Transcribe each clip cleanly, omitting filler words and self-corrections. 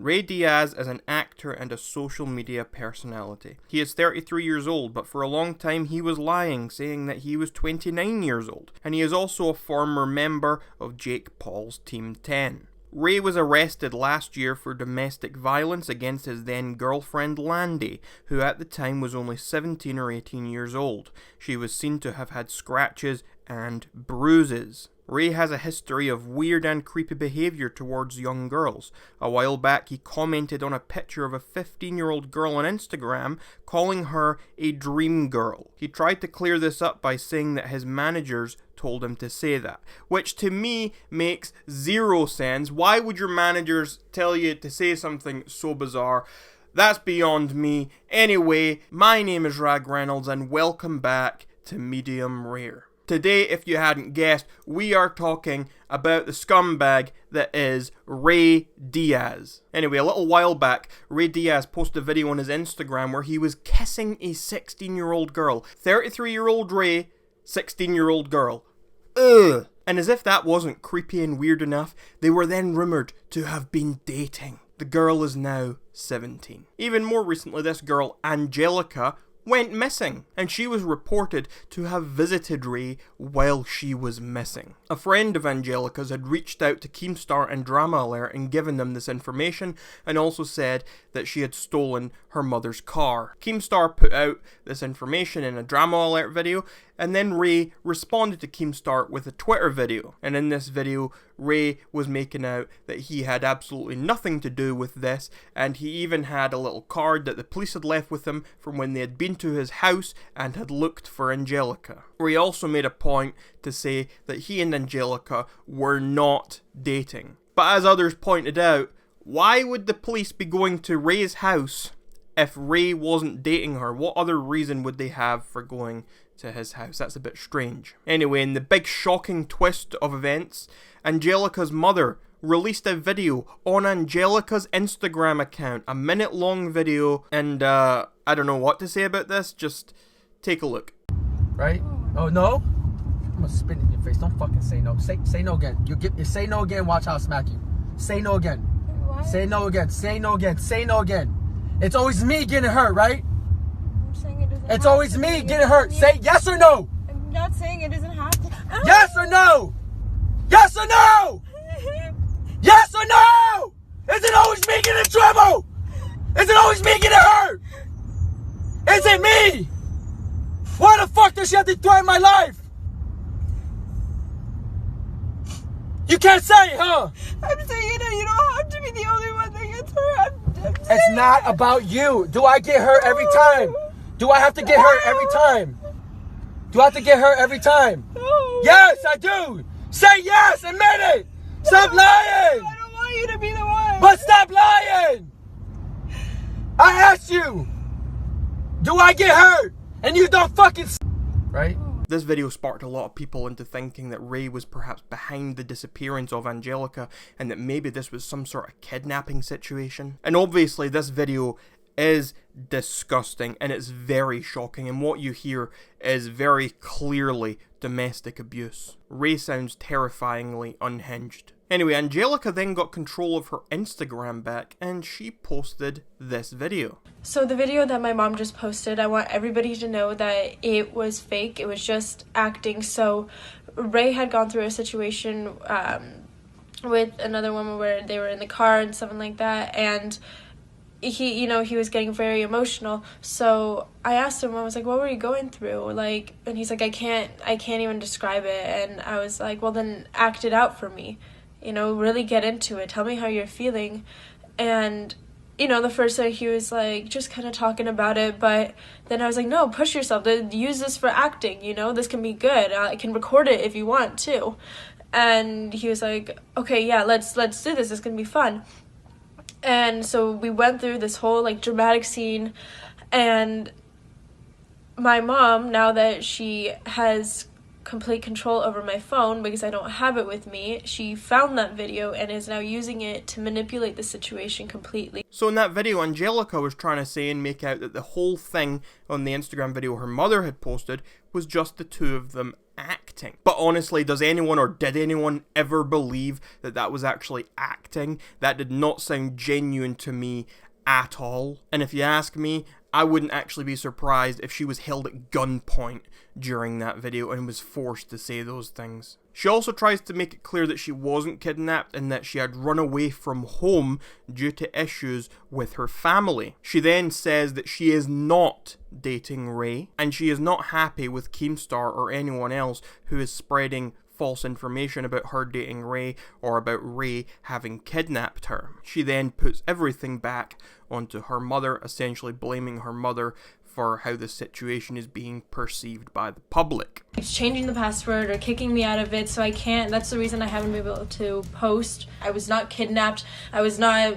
Ray Diaz is an actor and a social media personality. He is 33 years old, but for a long time he was lying, saying that he was 29 years old, and he is also a former member of Jake Paul's Team 10. Ray was arrested last year for domestic violence against his then girlfriend Landy, who at the time was only 17 or 18 years old. She was seen to have had scratches and bruises. Ray has a history of weird and creepy behaviour towards young girls. A while back he commented on a picture of a 15-year-old girl on Instagram, calling her a dream girl. He tried to clear this up by saying that his managers told him to say that, which to me makes zero sense. Why would your managers tell you to say something so bizarre? That's beyond me. Anyway, my name is Rag Reynolds and welcome back to Medium Rare. Today, if you hadn't guessed, we are talking about the scumbag that is Ray Diaz. Anyway, a little while back, Ray Diaz posted a video on his Instagram where he was kissing a 16-year-old girl. 33-year-old Ray, 16-year-old girl. Ugh! And as if that wasn't creepy and weird enough, they were then rumoured to have been dating. The girl is now 17. Even more recently, this girl, Angelica, went missing, and she was reported to have visited Ray while she was missing. A friend of Angelica's had reached out to Keemstar and DramaAlert and given them this information, and also said that she had stolen her mother's car. Keemstar put out this information in a DramaAlert video, and then Ray responded to Keemstar with a Twitter video. And in this video, Ray was making out that he had absolutely nothing to do with this, and he even had a little card that the police had left with him from when they had been to his house and had looked for Angelica. Ray also made a point to say that he and Angelica were not dating. But as others pointed out, why would the police be going to Ray's house if Ray wasn't dating her? What other reason would they have for going to his house? That's a bit strange. Anyway, in the big shocking twist of events, Angelica's mother released a video on Angelica's Instagram account, a minute-long video, and I don't know what to say about this, just take a look. Right? Oh, no? I'm gonna spit in your face. Don't fucking say no. Say no again. You say no again, watch how I smack you. Say no again. What? Say no again. Say no again. Say no again. It's always me getting hurt, right? I'm saying it doesn't. It's always me getting hurt. Say yes or no. I'm not saying it doesn't have to. Yes or no? Yes or no? Yes or no? Is it always me getting in trouble? Is it always me getting hurt? Is it me? Why the fuck does she have to threaten my life? You can't say it, huh? I'm saying it. You don't have to be the only one that gets hurt. It's not about you. Do I get hurt every time? Do I have to get hurt every time? Do I have to get hurt every time? No. Yes, I do. Say yes. Admit it. Stop lying. I don't want you to be the one. But stop lying. I asked you. Do I get hurt? And you don't fucking... Right? This video sparked a lot of people into thinking that Ray was perhaps behind the disappearance of Angelica and that maybe this was some sort of kidnapping situation. And obviously this video is disgusting and it's very shocking, and what you hear is very clearly domestic abuse. Ray sounds terrifyingly unhinged. Anyway, Angelica then got control of her Instagram back and she posted this video. So the video that my mom just posted, I want everybody to know that it was fake. It was just acting. So Ray had gone through a situation with another woman where they were in the car and something like that, and he was getting very emotional. So I asked him, I was like, what were you going through? Like, and he's like, I can't even describe it. And I was like, well, then act it out for me. Really get into it. Tell me how you're feeling. And, the first thing he was like, just kind of talking about it. But then I was like, no, push yourself. Use this for acting, this can be good. I can record it if you want to. And he was like, okay, yeah, let's do this. It's going to be fun. And so we went through this whole dramatic scene, and my mom, now that she has complete control over my phone because I don't have it with me, she found that video and is now using it to manipulate the situation completely. So in that video, Angelica was trying to say and make out that the whole thing on the Instagram video her mother had posted was just the two of them acting. But honestly, does anyone or did anyone ever believe that that was actually acting? That did not sound genuine to me at all. And if you ask me, I wouldn't actually be surprised if she was held at gunpoint during that video and was forced to say those things. She also tries to make it clear that she wasn't kidnapped and that she had run away from home due to issues with her family. She then says that she is not dating Ray and she is not happy with Keemstar or anyone else who is spreading false information about her dating Ray or about Ray having kidnapped her. She then puts everything back onto her mother, essentially blaming her mother for how the situation is being perceived by the public. It's changing the password or kicking me out of it, so I can't. That's the reason I haven't been able to post. I was not kidnapped. I was not,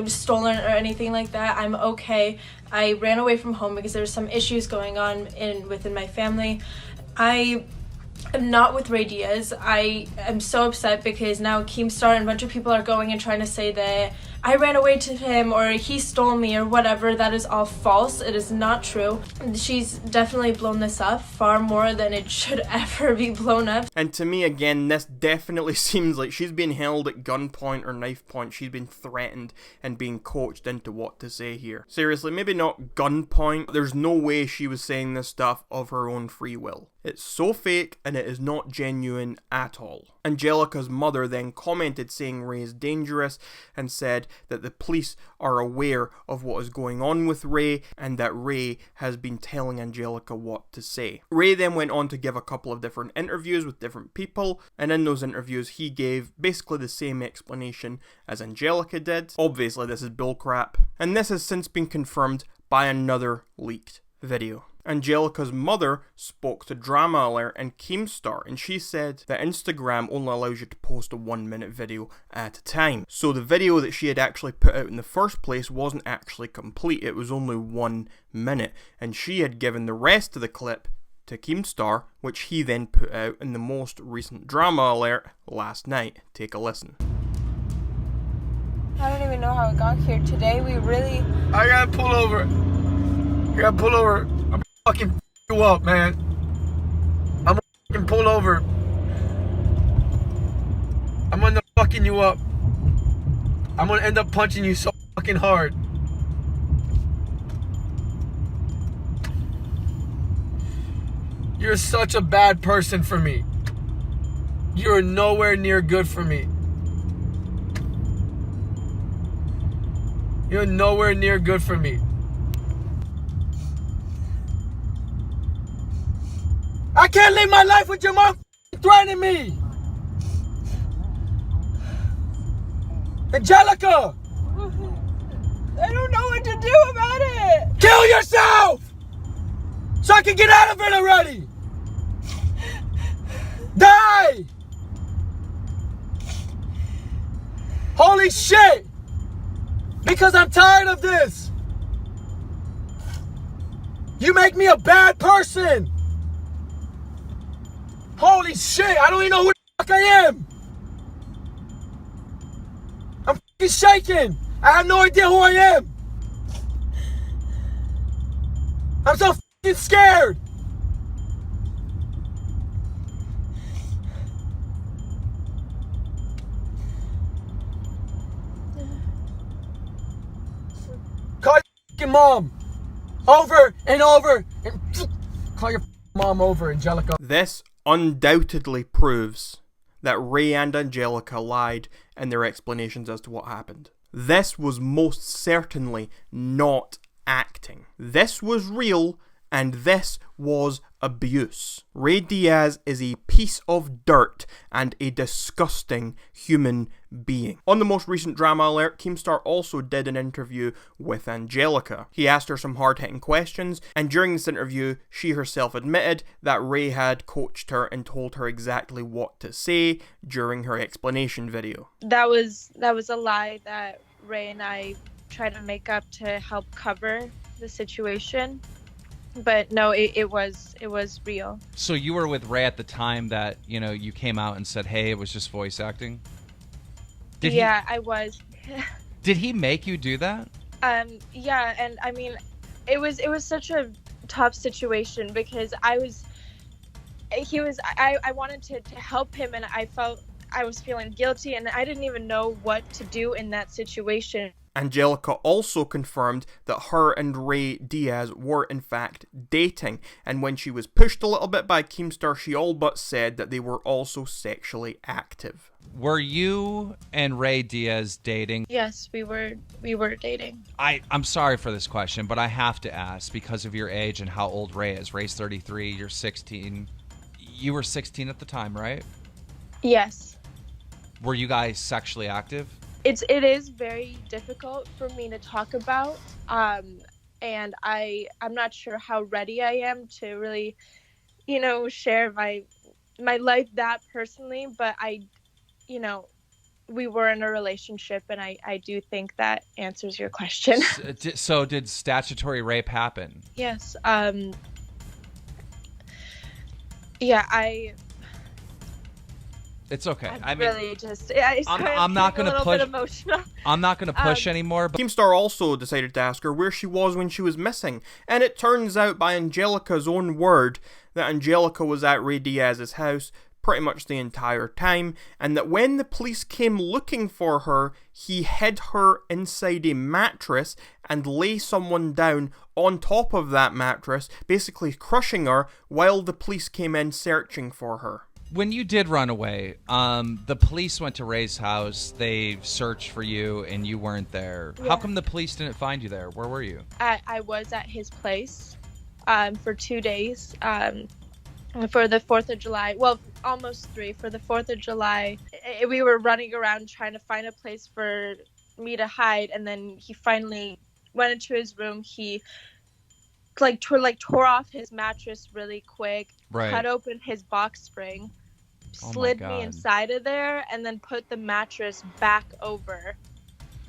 stolen or anything like that. I'm okay. I ran away from home because there were some issues going on within my family. I'm not with Ray Diaz. I am so upset because now Keemstar and a bunch of people are going and trying to say that I ran away to him or he stole me or whatever. That is all false. It is not true. She's definitely blown this up far more than it should ever be blown up. And to me, again, this definitely seems like she's been held at gunpoint or knife point. She's been threatened and being coached into what to say here. Seriously, maybe not gunpoint. There's no way she was saying this stuff of her own free will. It's so fake and it is not genuine at all. Angelica's mother then commented saying Ray is dangerous and said that the police are aware of what is going on with Ray and that Ray has been telling Angelica what to say. Ray then went on to give a couple of different interviews with different people, and in those interviews he gave basically the same explanation as Angelica did. Obviously this is bullcrap, and this has since been confirmed by another leaked video. Angelica's mother spoke to DramaAlert and Keemstar, and she said that Instagram only allows you to post a 1-minute video at a time. So the video that she had actually put out in the first place wasn't actually complete, it was only 1 minute, and she had given the rest of the clip to Keemstar, which he then put out in the most recent DramaAlert last night. Take a listen. I don't even know how it got here. Today I gotta pull over. I'm fucking you up, man. I'm fucking pull over. I'm gonna fucking you up. I'm gonna end up punching you so fucking hard. You're such a bad person for me. You're nowhere near good for me. You're nowhere near good for me. I can't live my life with your mom threatening me! Angelica! I don't know what to do about it! Kill yourself! So I can get out of it already! Die! Holy shit! Because I'm tired of this! You make me a bad person! Holy shit, I don't even know who the fuck I am! I'm fucking shaking! I have no idea who I am! I'm so fucking scared! Call your fucking mom! Over and over and call your mom over, Angelica. This undoubtedly proves that Ray and Angelica lied in their explanations as to what happened. This was most certainly not acting. This was real, and this was abuse. Ray Diaz is a piece of dirt and a disgusting human being. On the most recent DramaAlert, Keemstar also did an interview with Angelica. He asked her some hard-hitting questions, and during this interview, she herself admitted that Ray had coached her and told her exactly what to say during her explanation video. That was a lie that Ray and I tried to make up to help cover the situation. But no, it was real. So you were with Ray at the time that, you came out and said, hey, it was just voice acting? I was. Did he make you do that? Yeah, and I mean, it was such a tough situation because I wanted to help him, and I was feeling guilty, and I didn't even know what to do in that situation. Angelica also confirmed that her and Ray Diaz were in fact dating, and when she was pushed a little bit by Keemstar, she all but said that they were also sexually active. Were you and Ray Diaz dating? Yes, we were dating. I'm sorry for this question, but I have to ask because of your age and how old Ray is. Ray's 33, you're 16. You were 16 at the time, right? Yes. Were you guys sexually active? It is very difficult for me to talk about, and I'm not sure how ready I am to really, share my life that personally. But we were in a relationship, and I do think that answers your question. So did statutory rape happen? Yes. Yeah, It's okay. I'm not going to push. Emotional. I'm not going to push anymore. But Keemstar also decided to ask her where she was when she was missing, and it turns out by Angelica's own word that Angelica was at Ray Diaz's house pretty much the entire time, and that when the police came looking for her, he hid her inside a mattress and lay someone down on top of that mattress, basically crushing her while the police came in searching for her. when you did run away, the police went to Ray's house. They searched for you, and you weren't there. Yeah. How come the police didn't find you there? Where were you? I was at his place for 2 days for the 4th of July. Well, almost 3. For the 4th of July, we were running around trying to find a place for me to hide, and then he finally went into his room. He tore off his mattress really quick, Right. cut open his box spring, slid me inside of there, and then put the mattress back over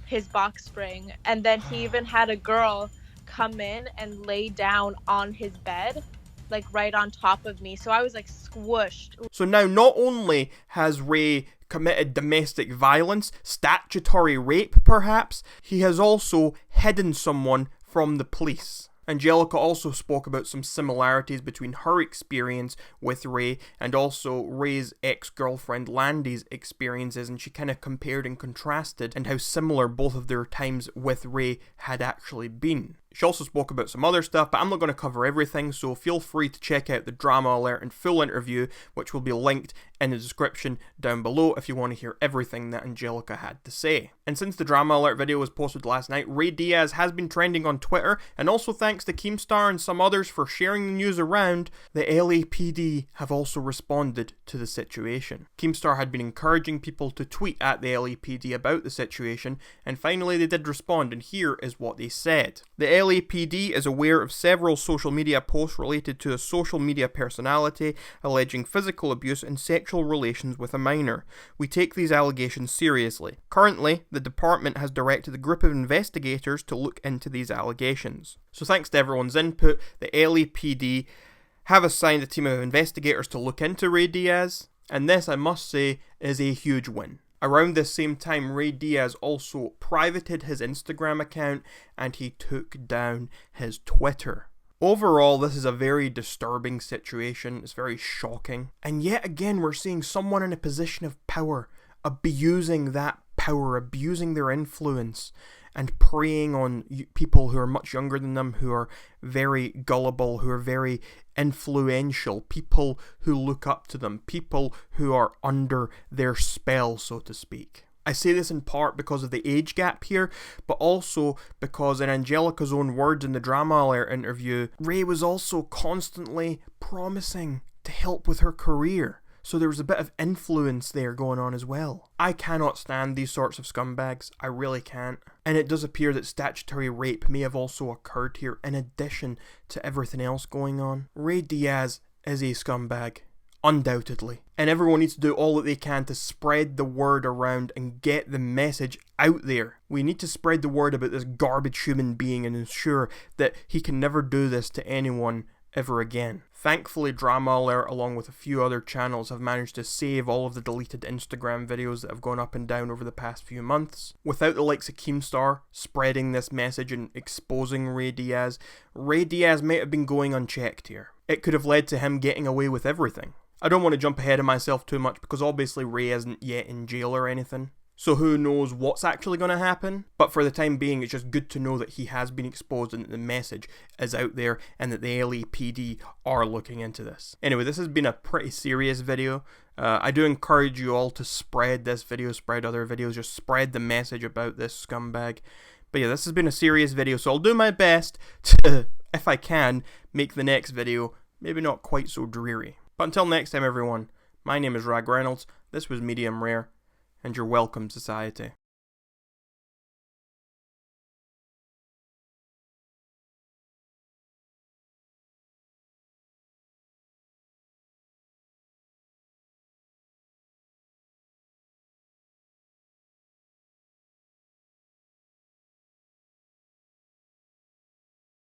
his box spring. And then he even had a girl come in and lay down on his bed, like right on top of me. So I was like squished. So now not only has Ray committed domestic violence, statutory rape perhaps, he has also hidden someone from the police. Angelica also spoke about some similarities between her experience with Ray and also Ray's ex-girlfriend Landy's experiences, and she kind of compared and contrasted and how similar both of their times with Ray had actually been. She also spoke about some other stuff, but I'm not going to cover everything, so feel free to check out the DramaAlert and full interview, which will be linked in the description down below if you want to hear everything that Angelica had to say. And since the DramaAlert video was posted last night, Ray Diaz has been trending on Twitter, and also thanks to Keemstar and some others for sharing the news around, the LAPD have also responded to the situation. Keemstar had been encouraging people to tweet at the LAPD about the situation, and finally they did respond, and here is what they said. The LAPD is aware of several social media posts related to a social media personality alleging physical abuse and sexual relations with a minor. We take these allegations seriously. Currently, the department has directed a group of investigators to look into these allegations. So thanks to everyone's input, the LAPD have assigned a team of investigators to look into Ray Diaz, and this, I must say, is a huge win. Around this same time, Ray Diaz also privated his Instagram account and he took down his Twitter. Overall, this is a very disturbing situation. It's very shocking. And yet again, we're seeing someone in a position of power abusing that power, abusing their influence, and preying on people who are much younger than them, who are very gullible, who are very influential, people who look up to them, people who are under their spell, so to speak. I say this in part because of the age gap here, but also because in Angelica's own words in the DramaAlert interview, Ray was also constantly promising to help with her career. So there was a bit of influence there going on as well. I cannot stand these sorts of scumbags. I really can't. And it does appear that statutory rape may have also occurred here in addition to everything else going on. Ray Diaz is a scumbag. Undoubtedly. And everyone needs to do all that they can to spread the word around and get the message out there. We need to spread the word about this garbage human being and ensure that he can never do this to anyone ever again. Thankfully, DramaAlert, along with a few other channels, have managed to save all of the deleted Instagram videos that have gone up and down over the past few months. Without the likes of Keemstar spreading this message and exposing Ray Diaz might have been going unchecked here. It could have led to him getting away with everything. I don't want to jump ahead of myself too much because obviously Ray isn't yet in jail or anything. So who knows what's actually going to happen, but for the time being it's just good to know that he has been exposed and that the message is out there and that the LAPD are looking into this. Anyway, this has been a pretty serious video. I do encourage you all to spread this video, spread other videos, just spread the message about this scumbag. But yeah, this has been a serious video, so I'll do my best to, if I can, make the next video maybe not quite so dreary. But until next time everyone, my name is Rag Reynolds, this was Medium Rare, and you're welcome, society.